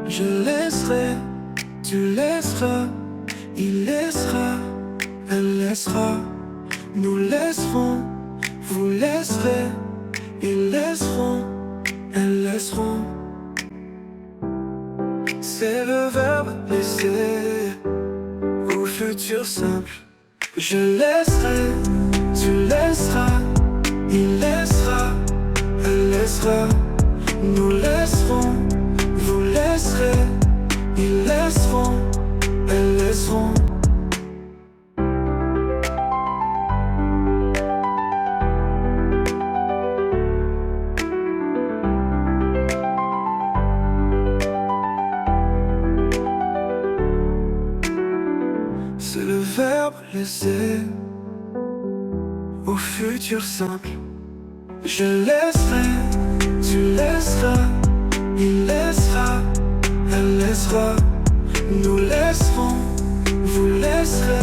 Je laisserai, tu laisseras, il laissera, elle laissera, nous laisserons, vous laisserez, ils laisseront, elles laisseront. C'est le verbe laisser au futur simple. Je laisserai, tu laisseras, il laissera, elle laissera, nous laisserons, vous laisserez, ils laisseront, elles laisseront. C'est le verbe laisser au futur simple. Je laisserai, tu laisseras, il laissera, elle laissera, nous laisserons, vous laisserez,